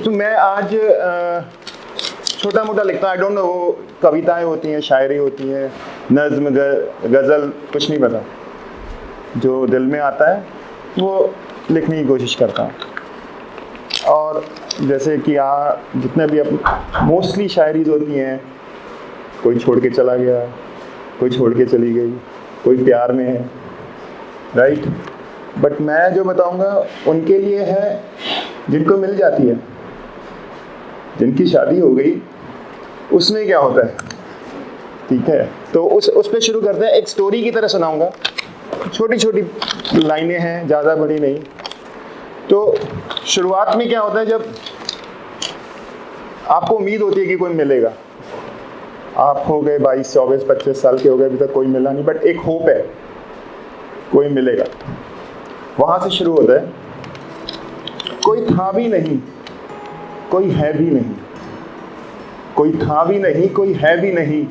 तो मैं आज छोटा मोटा लिखता, आई डोंट नो, कविताएं होती हैं, शायरी होती हैं, नज़्म, गज़ल, कुछ नहीं पता, जो दिल में आता है वो लिखने की कोशिश करता हूँ। और जैसे कि जितने भी मोस्टली शायरीज होती हैं, कोई छोड़ के चला गया, कोई छोड़ के चली गई, कोई प्यार में है, राइट। बट मैं जो बताऊंगा उनके लिए है जिनको मिल जाती है, जिनकी शादी हो गई, उसमें क्या होता है, ठीक है। तो उस पे शुरू करते हैं। एक स्टोरी की तरह सुनाऊंगा, छोटी छोटी लाइनें हैं, ज़्यादा बड़ी नहीं। तो शुरुआत में क्या होता है, जब आपको उम्मीद होती है कि कोई मिलेगा, आप हो गए 22, 24, 25 साल के हो गए, अभी तक कोई मिला नहीं, बट एक होप है कोई मिलेगा, वहाँ से शुरू होता है। कोई था भी नहीं, कोई है भी नहीं, कोई था भी नहीं, कोई है भी नहीं,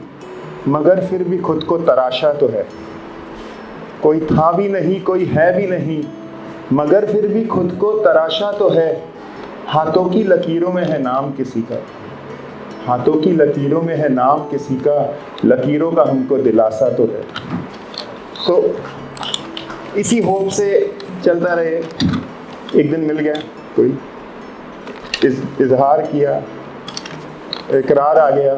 मगर फिर भी खुद को तराशा तो है। कोई था भी नहीं, कोई है भी नहीं, मगर फिर भी खुद को तराशा तो है। हाथों की लकीरों में है नाम किसी का, हाथों की लकीरों में है नाम किसी का, लकीरों का हमको दिलासा तो है। तो इसी होप से चलता रहे। एक दिन मिल गया कोई, इजहार किया, इकरार आ गया,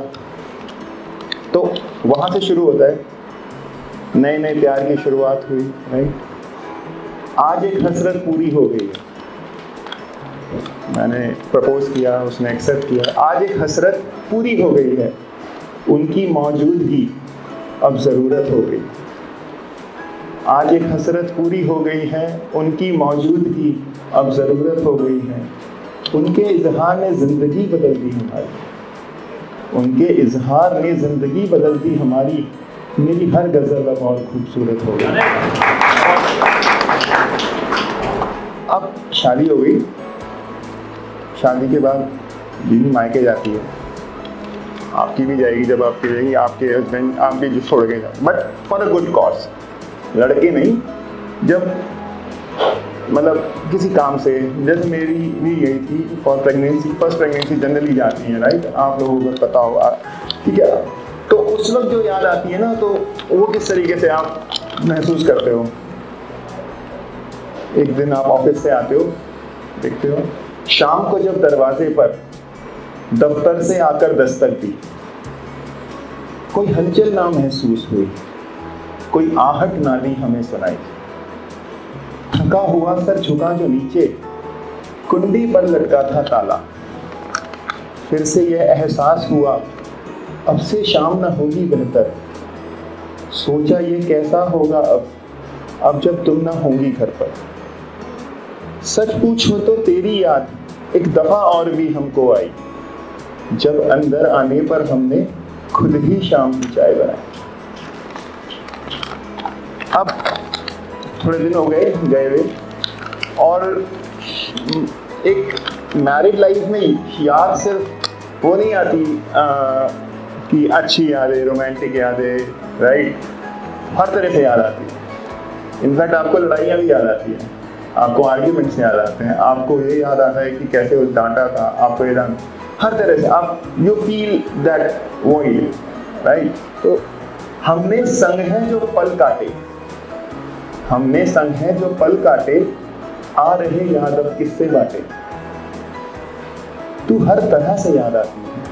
तो वहाँ से शुरू होता है, नए नए प्यार की शुरुआत हुई, राइट। आज एक हसरत पूरी हो गई है, मैंने प्रपोज किया, उसने एक्सेप्ट किया, आज एक हसरत पूरी हो गई है, उनकी मौजूदगी अब ज़रूरत हो गई। आज एक हसरत पूरी हो गई है, उनकी मौजूदगी अब ज़रूरत हो गई है। उनके इजहार ने ज़िंदगी बदल दी हमारी, उनके इजहार ने ज़िंदगी बदल दी हमारी, मेरी हर गज़ल अब और खूबसूरत हो गई। अब शादी हो गई, शादी के बाद बीवी मायके जाती है, आपकी भी जाएगी, जब आपकी जाएगी, आपके हस्बैंड आप भी जो छोड़ के जाए, but for a good cause. लड़के नहीं, जब मतलब किसी काम से, जैसे मेरी भी यही थी for pregnancy, first pregnancy generally जाती है, राइट, आप लोगों को पता होगा, ठीक है। तो उस वक्त जो याद आती है ना, तो वो किस तरीके से आप महसूस करते हो। एक दिन आप ऑफिस से आते हो, देखते हो शाम को जब दरवाजे पर दफ्तर से आकर दस्तक दी, कोई हलचल ना महसूस हुई, कोई आहट ना दी हमें सुनाई, थका हुआ सर झुका जो नीचे, कुंडी पर लटका था ताला, फिर से यह एहसास हुआ अब से शाम न होगी बेहतर, सोचा ये कैसा होगा अब जब तुम ना होंगी घर पर। सच पूछो तो तेरी याद एक दफा और भी हमको आई, जब अंदर आने पर हमने खुद ही शाम की चाय बनाई। अब थोड़े दिन हो गए हुए, और एक मैरिड लाइफ में याद सिर्फ वो नहीं आती कि अच्छी यादें, रोमांटिक यादें, राइट, हर तरह से याद आती है। इनफैक्ट आपको लड़ाइयाँ भी याद आती हैं, आपको आर्ग्यूमेंट्स याद आते हैं, आपको ये याद आता है कि कैसे वो डांटा था, आपको ये हर तरह से आप you feel that void, right. तो हमने संग है जो पल काटे, हमने संग है जो पल काटे, आ रहे याद अब किससे बाटे। तू हर तरह से याद आती है,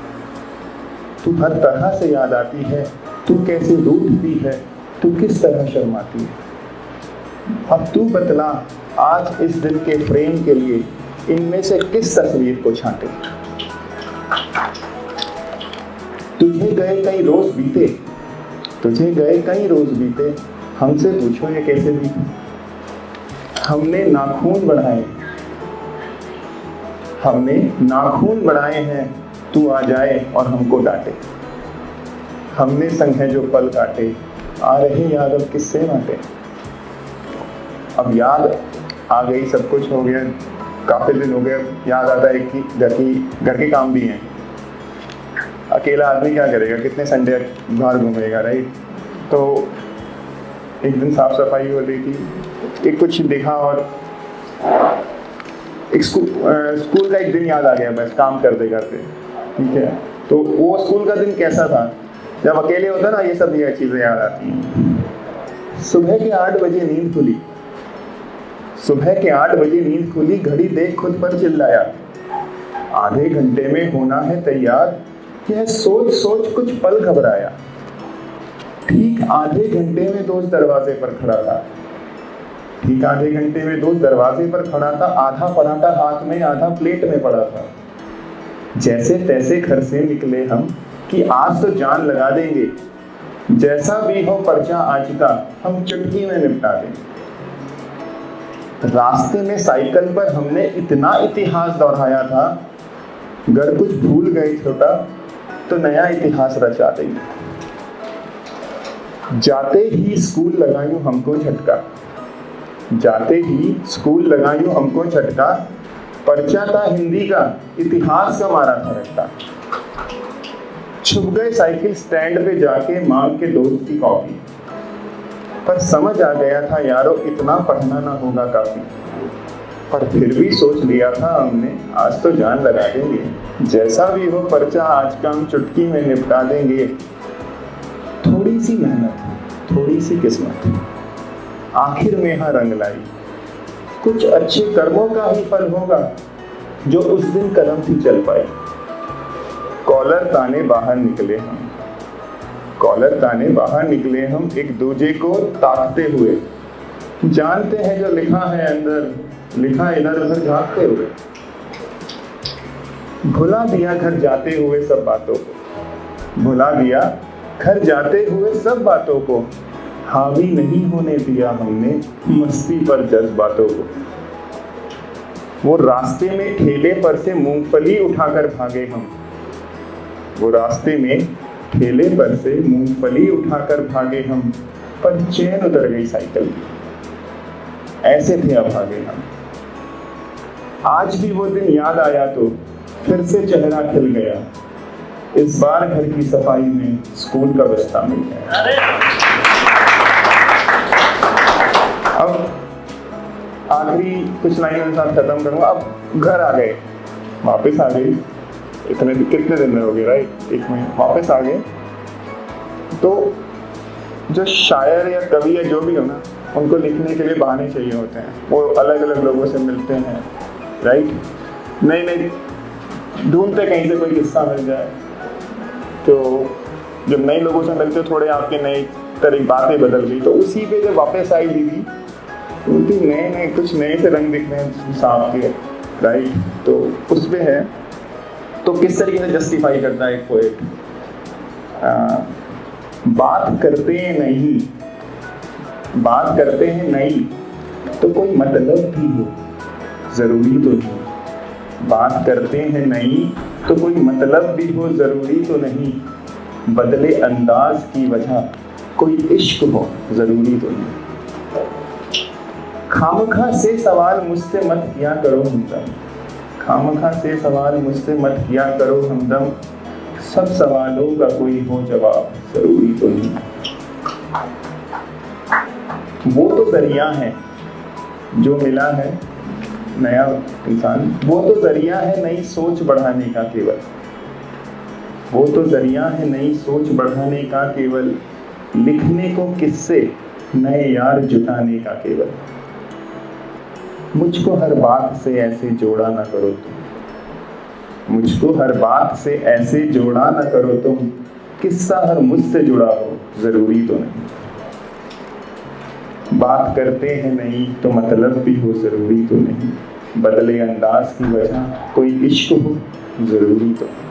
तू हर तरह से याद आती है, तू कैसे रूठती है, तू किस तरह शर्माती है। अब तू बतला आज इस दिल के फ्रेम के लिए इनमें से किस तस्वीर को छांटे। तुझे गए कई रोज बीते, तुझे गए कई रोज बीते, हमसे पूछो ये कैसे बीते। हमने नाखून बढ़ाए, हमने नाखून बढ़ाए हैं, तू आ जाए और हमको डांटे। हमने संग है जो पल काटे, आ रहे याद अब किससे बांटे। अब याद आ गई, सब कुछ हो गया, काफी दिन हो गए, याद आता है कि घर के काम भी हैं। अकेला आदमी क्या करेगा, कितने संडे बाहर घूमेगा, राइट। तो एक दिन साफ सफाई हो रही थी, एक कुछ देखा और एक स्कूल का एक दिन याद आ गया बस काम करते करते, ठीक है। तो वो स्कूल का दिन कैसा था, जब अकेले होता ना ये सब ये चीज़ें याद आती हैं। सुबह के 8 बजे नींद खुली, सुबह के 8 बजे नींद खुली, घड़ी देख खुद पर चिल्लाया, आधे घंटे में होना है तैयार, यह सोच सोच कुछ पल घबराया। ठीक आधे घंटे में दोस्त दरवाजे पर खड़ा था, ठीक आधे घंटे में दोस्त दरवाजे पर खड़ा था, आधा पराठा हाथ में आधा प्लेट में पड़ा था। जैसे तैसे घर से निकले हम कि आज तो जान लगा देंगे, जैसा भी हो पर्चा आज का हम चुटकी में निपटा देंगे। रास्ते में साइकिल पर हमने इतना इतिहास दोहराया था, अगर कुछ भूल गए छोटा तो नया इतिहास रचा देंगे। जाते ही स्कूल लगायूं हमको झटका, जाते ही स्कूल लगायूं हमको झटका, पर्चा था हिंदी का इतिहास का मारा था रट्टा। छुप गए साइकिल स्टैंड पे जाके मांग के दोस्त की कॉपी, पर समझ आ गया था यारो इतना पढ़ना ना होगा काफी। पर फिर भी सोच लिया था हमने आज तो जान लगा देंगे, जैसा भी हो पर्चा आज का हम चुटकी में निपटा देंगे। थोड़ी सी मेहनत थोड़ी सी किस्मत आखिर में यहाँ रंग लाई, कुछ अच्छे कर्मों का ही फल होगा जो उस दिन कलम थी चल पाई। कॉलर ताने बाहर निकले हम, कॉलर ताने बाहर निकले हम, एक दूजे को ताकते हुए, जानते हैं जो लिखा है अंदर, लिखा इधर उधर झांकते हुए। भुला दिया घर जाते हुए सब बातों को, भुला दिया घर जाते हुए सब बातों को, हावी नहीं होने दिया हमने मस्ती पर जज्बातों को। वो रास्ते में ठेले पर से मूंगफली उठाकर भागे हम, वो रास्ते में ठेले पर से मूंगफली उठाकर भागे हम, पर चैन उतर गई साइकिल की, ऐसे थे अभागे हम। आज भी वो दिन याद आया तो फिर से चेहरा खिल गया, इस बार घर की सफाई में स्कूल का बस्ता मिल गया। अब आखिरी कुछ लाइनों के साथ खत्म करूंगा। अब घर आ गए, वापस आ गई, इतने कितने दिन में हो गए, राइट, 1 महीने, वापस आ गए। तो जो शायर या कवि या जो भी हो ना, उनको लिखने के लिए बहाने चाहिए होते हैं, वो अलग अलग लोगों से मिलते हैं, राइट, नई नई ढूंढते कहीं से कोई किस्सा मिल जाए। तो जब नए लोगों से मिलते थोड़े आपके नई तरह बातें बदल गई, तो उसी पे जब वापस आई दीदी, उनकी नए नए कुछ नए से रंग दिख रहे हैं सांप के, राइट, तो उस पे है। तो किस तरीके से जस्टिफाई करता है एक पोएट, बात करते हैं नहीं, बात करते हैं नहीं तो कोई मतलब भी हो, जरूरी तो नहीं। बात करते हैं नहीं तो कोई मतलब भी हो, जरूरी तो नहीं। बदले अंदाज की वजह कोई इश्क हो, जरूरी तो नहीं। खामखा से सवाल मुझसे मत किया करो हमदम, खामखा से सवाल मुझसे मत किया करो हमदम, सब सवालों का कोई हो जवाब, जरूरी तो नहीं। वो तो जरिया है जो मिला है नया इंसान, वो तो जरिया है नई सोच बढ़ाने का केवल, वो तो जरिया है नई सोच बढ़ाने का केवल, लिखने को किससे नए यार जुटाने का केवल। मुझको हर बात से ऐसे जोड़ा ना करो तुम, मुझको हर बात से ऐसे जोड़ा ना करो तुम, किस्सा हर मुझसे जुड़ा हो, जरूरी तो नहीं। बात करते हैं नहीं तो मतलब भी हो, जरूरी तो नहीं। बदले अंदाज की वजह कोई इश्क हो, जरूरी तो नहीं।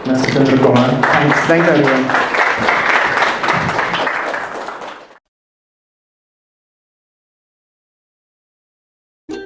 मैं सुरेंद्र कुमार, थैंक्स एवरीवन।